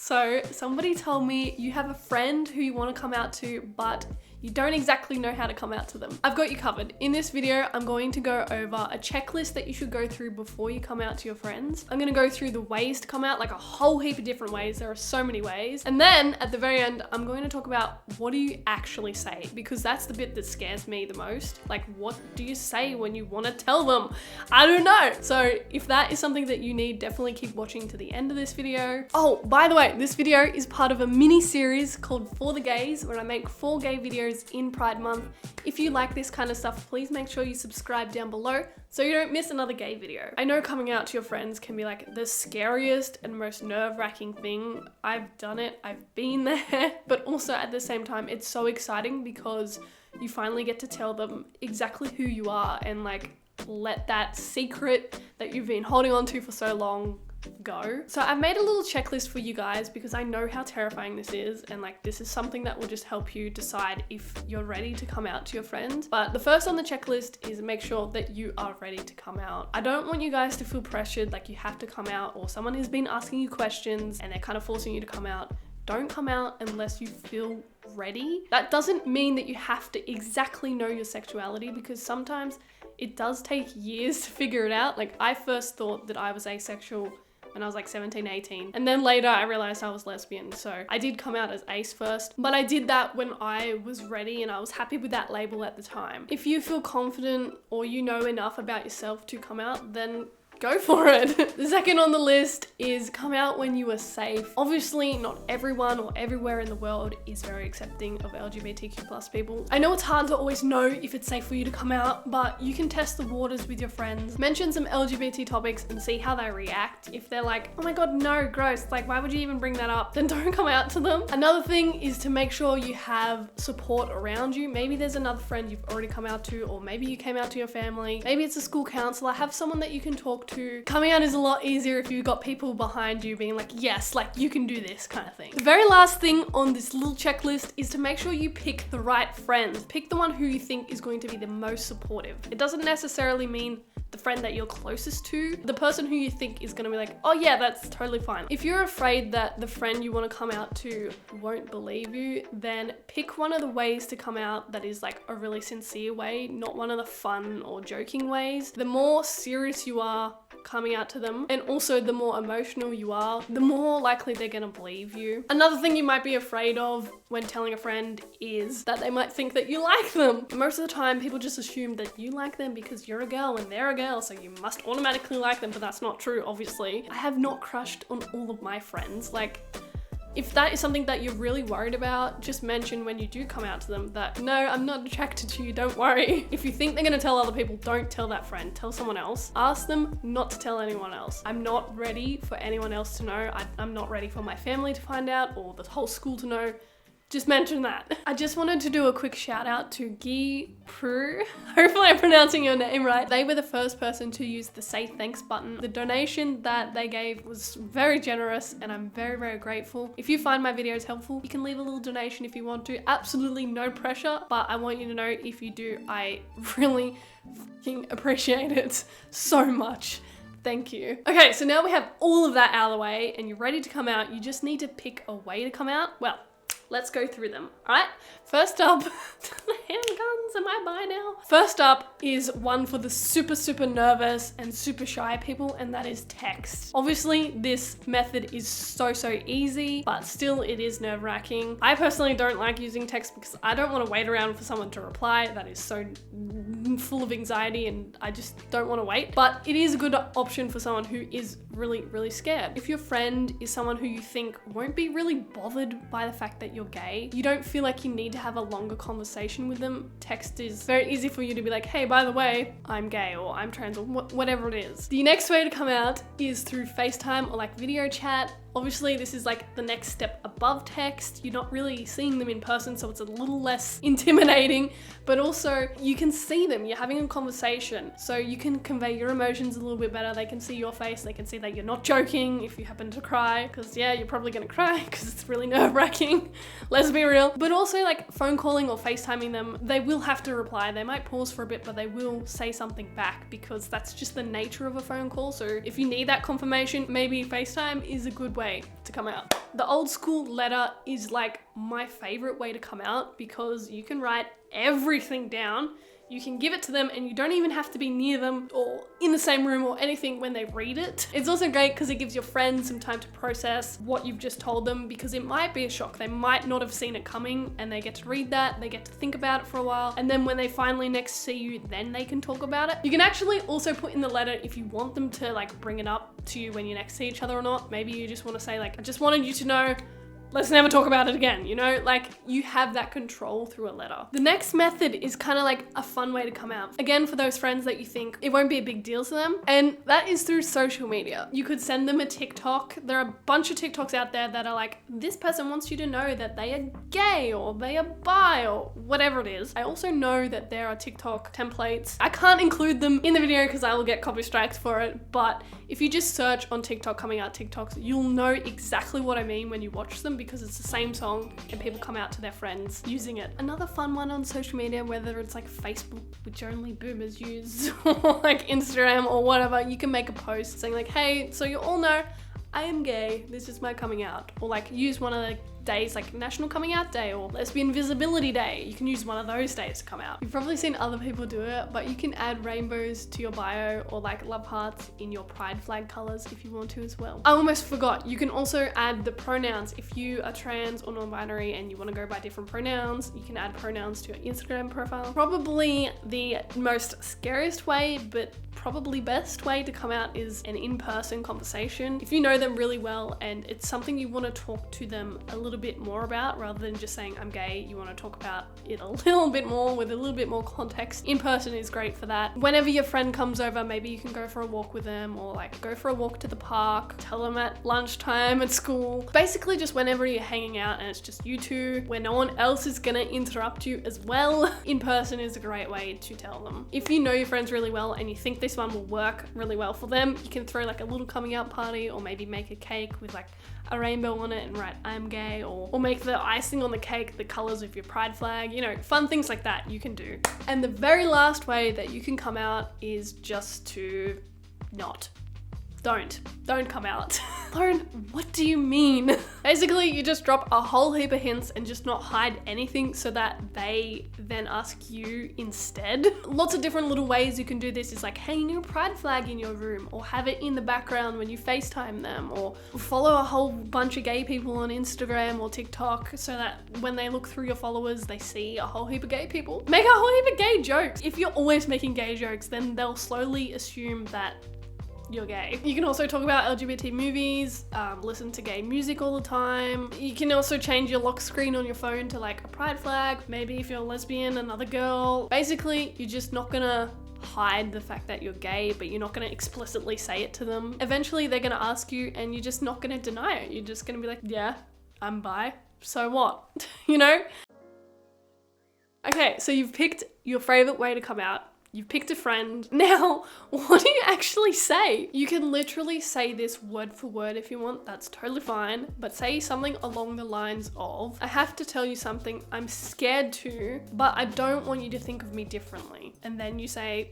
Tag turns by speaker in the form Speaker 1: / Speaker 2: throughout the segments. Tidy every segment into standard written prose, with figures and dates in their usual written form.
Speaker 1: So somebody told me you have a friend who you want to come out to, but you don't exactly know how to come out to them. I've got you covered. In this video, I'm going to go over a checklist that you should go through before you come out to your friends. I'm gonna go through the ways to come out, like a whole heap of different ways. There are so many ways. And then at the very end, I'm going to talk about what do you actually say, because that's the bit that scares me the most. Like, what do you say when you want to tell them? I don't know. So if that is something that you need, definitely keep watching to the end of this video. Oh, by the way, this video is part of a mini series called For the Gays, where I make 4 gay videos in Pride Month. If you like this kind of stuff, please make sure you subscribe down below so you don't miss another gay video. I know coming out to your friends can be like the scariest and most nerve-wracking thing. I've done it, I've been there, but also at the same time, it's so exciting because you finally get to tell them exactly who you are and like let that secret that you've been holding on to for so long go. So I've made a little checklist for you guys because I know how terrifying this is, and like this is something that will just help you decide if you're ready to come out to your friends. But the first on the checklist is make sure that you are ready to come out. I don't want you guys to feel pressured like you have to come out, or someone has been asking you questions and they're kind of forcing you to come out. Don't come out unless you feel ready. That doesn't mean that you have to exactly know your sexuality, because sometimes it does take years to figure it out. Like I first thought that I was asexual when I was like 17, 18. And then later I realized I was lesbian. So I did come out as ace first, but I did that when I was ready and I was happy with that label at the time. If you feel confident or you know enough about yourself to come out, then go for it. The second on the list is come out when you are safe. Obviously, not everyone or everywhere in the world is very accepting of LGBTQ plus people. I know it's hard to always know if it's safe for you to come out, but you can test the waters with your friends. Mention some LGBT topics and see how they react. If they're like, oh my God, no, gross, like why would you even bring that up? Then don't come out to them. Another thing is to make sure you have support around you. Maybe there's another friend you've already come out to, or maybe you came out to your family. Maybe it's a school counselor. Have someone that you can talk to. Coming out is a lot easier if you've got people behind you being like, yes, like you can do this kind of thing. The very last thing on this little checklist is to make sure you pick the right friends. Pick the one who you think is going to be the most supportive. It doesn't necessarily mean the friend that you're closest to, the person who you think is gonna be like, oh yeah, that's totally fine. If you're afraid that the friend you wanna come out to won't believe you, then pick one of the ways to come out that is like a really sincere way, not one of the fun or joking ways. The more serious you are coming out to them, and also the more emotional you are, the more likely they're gonna believe you. Another thing you might be afraid of when telling a friend is that they might think that you like them. Most of the time, people just assume that you like them because you're a girl and they're a girl, so you must automatically like them, but that's not true, obviously. I have not crushed on all of my friends. Like, if that is something that you're really worried about, just mention when you do come out to them that, no, I'm not attracted to you, don't worry. If you think they're gonna tell other people, don't tell that friend, tell someone else. Ask them not to tell anyone else. I'm not ready for anyone else to know. I'm not ready for my family to find out or the whole school to know. Just mention that. I just wanted to do a quick shout out to Guy Prue. Hopefully I'm pronouncing your name right. They were the first person to use the say thanks button. The donation that they gave was very generous and I'm very, very grateful. If you find my videos helpful, you can leave a little donation if you want to. Absolutely no pressure, but I want you to know if you do, I really fucking appreciate it so much. Thank you. Okay, so now we have all of that out of the way and you're ready to come out. You just need to pick a way to come out. Well, let's go through them, all right? First up, the handguns, am I by now? First up is one for the super, super nervous and super shy people, and that is text. Obviously, this method is so, so easy, but still it is nerve-wracking. I personally don't like using text because I don't want to wait around for someone to reply. That is so full of anxiety and I just don't want to wait. But it is a good option for someone who is really, really scared. If your friend is someone who you think won't be really bothered by the fact that you're gay, you don't feel like you need to have a longer conversation with them, text is very easy for you to be like, hey, by the way, I'm gay or I'm trans or whatever it is. The next way to come out is through FaceTime or like video chat. Obviously, this is like the next step above text. You're not really seeing them in person, so it's a little less intimidating, but also you can see them, you're having a conversation. So you can convey your emotions a little bit better. They can see your face, they can see that you're not joking if you happen to cry, because yeah, you're probably gonna cry because it's really nerve-wracking. Let's be real. But also like phone calling or FaceTiming them, they will have to reply. They might pause for a bit, but they will say something back because that's just the nature of a phone call. So if you need that confirmation, maybe FaceTime is a good way to come out. The old school letter is like my favorite way to come out because you can write everything down. You can give it to them and you don't even have to be near them or in the same room or anything when they read it. It's also great because it gives your friends some time to process what you've just told them, because it might be a shock. They might not have seen it coming, and they get to read that, they get to think about it for a while, and then when they finally next see you, then they can talk about it. You can actually also put in the letter if you want them to like bring it up to you when you next see each other or not. Maybe you just want to say like, I just wanted you to know, let's never talk about it again, you know? Like, you have that control through a letter. The next method is kind of like a fun way to come out. Again, for those friends that you think it won't be a big deal to them, and that is through social media. You could send them a TikTok. There are a bunch of TikToks out there that are like, this person wants you to know that they are gay or they are bi or whatever it is. I also know that there are TikTok templates. I can't include them in the video because I will get copy strikes for it, but if you just search on TikTok, coming out TikToks, you'll know exactly what I mean when you watch them, because it's the same song and people come out to their friends using it. Another fun one on social media, whether it's like Facebook, which only boomers use, or like Instagram or whatever, you can make a post saying like, hey, so you all know I am gay, this is my coming out. Or like use one of the days like National Coming Out Day or Lesbian Visibility Day. You can use one of those days to come out. You've probably seen other people do it, but you can add rainbows to your bio or like love hearts in your pride flag colors if you want to as well. I almost forgot, you can also add the pronouns. If you are trans or non-binary and you want to go by different pronouns, you can add pronouns to your Instagram profile. Probably the most scariest way, but probably best way to come out is an in-person conversation. If you know them really well and it's something you want to talk to them a little bit more about, rather than just saying I'm gay, you want to talk about it a little bit more with a little bit more context. In person is great for that. Whenever your friend comes over, maybe you can go for a walk with them, or like go for a walk to the park, tell them at lunchtime at school. Basically just whenever you're hanging out and it's just you two, where no one else is gonna interrupt you as well. In person is a great way to tell them. If you know your friends really well and you think this one will work really well for them, you can throw like a little coming out party, or maybe make a cake with like a rainbow on it and write I'm gay, or make the icing on the cake the colors of your pride flag, you know, fun things like that you can do. And the very last way that you can come out is just to not. Don't come out. Lauren, what do you mean? Basically, you just drop a whole heap of hints and just not hide anything so that they then ask you instead. Lots of different little ways you can do this is like hanging a pride flag in your room, or have it in the background when you FaceTime them, or follow a whole bunch of gay people on Instagram or TikTok so that when they look through your followers, they see a whole heap of gay people. Make a whole heap of gay jokes. If you're always making gay jokes, then they'll slowly assume that you're gay. You can also talk about LGBT movies, listen to gay music all the time. You can also change your lock screen on your phone to like a pride flag. Maybe if you're a lesbian, another girl. Basically, you're just not gonna hide the fact that you're gay, but you're not gonna explicitly say it to them. Eventually, they're gonna ask you and you're just not gonna deny it. You're just gonna be like, yeah, I'm bi, so what? You know? Okay, so you've picked your favorite way to come out. You've picked a friend. Now, what do you actually say? You can literally say this word for word if you want, that's totally fine, but say something along the lines of, I have to tell you something I'm scared to, but I don't want you to think of me differently. And then you say,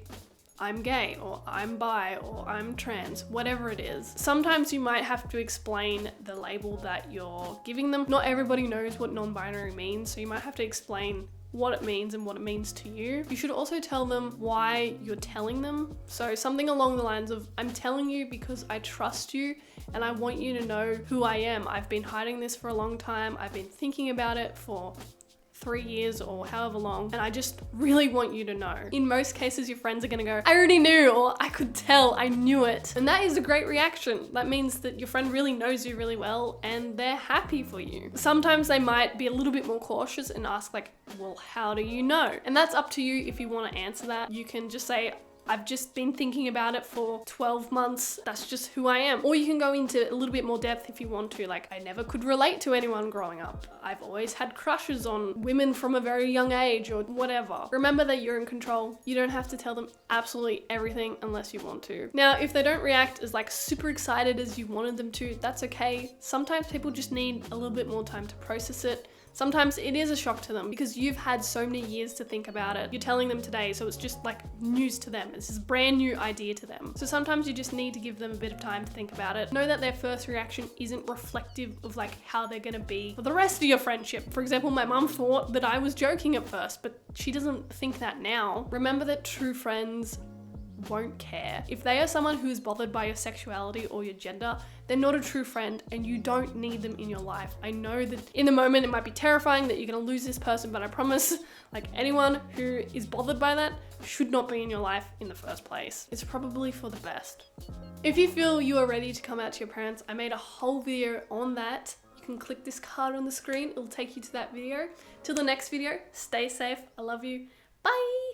Speaker 1: I'm gay, or I'm bi, or I'm trans, whatever it is. Sometimes you might have to explain the label that you're giving them. Not everybody knows what non-binary means, so you might have to explain what it means and what it means to you. You should also tell them why you're telling them. So something along the lines of, I'm telling you because I trust you and I want you to know who I am. I've been hiding this for a long time. I've been thinking about it for 3 years or however long, and I just really want you to know. In most cases, your friends are gonna go, I already knew, or I could tell, I knew it. And that is a great reaction. That means that your friend really knows you really well and they're happy for you. Sometimes they might be a little bit more cautious and ask like, well, how do you know? And that's up to you if you want to answer that. You can just say, I've just been thinking about it for 12 months. That's just who I am. Or you can go into a little bit more depth if you want to. Like, I never could relate to anyone growing up. I've always had crushes on women from a very young age or whatever. Remember that you're in control. You don't have to tell them absolutely everything unless you want to. Now, if they don't react as like super excited as you wanted them to, that's okay. Sometimes people just need a little bit more time to process it. Sometimes it is a shock to them because you've had so many years to think about it. You're telling them today, so it's just like news to them. This is a brand new idea to them. So sometimes you just need to give them a bit of time to think about it. Know that their first reaction isn't reflective of like how they're gonna be for the rest of your friendship. For example, my mum thought that I was joking at first, but she doesn't think that now. Remember that true friends won't care. If they are someone who is bothered by your sexuality or your gender, they're not a true friend and you don't need them in your life. I know that in the moment it might be terrifying that you're gonna lose this person, but I promise, like, anyone who is bothered by that should not be in your life in the first place. It's probably for the best. If you feel you are ready to come out to your parents, I made a whole video on that. You can click this card on the screen, it'll take you to that video. Till the next video, stay safe, I love you, bye!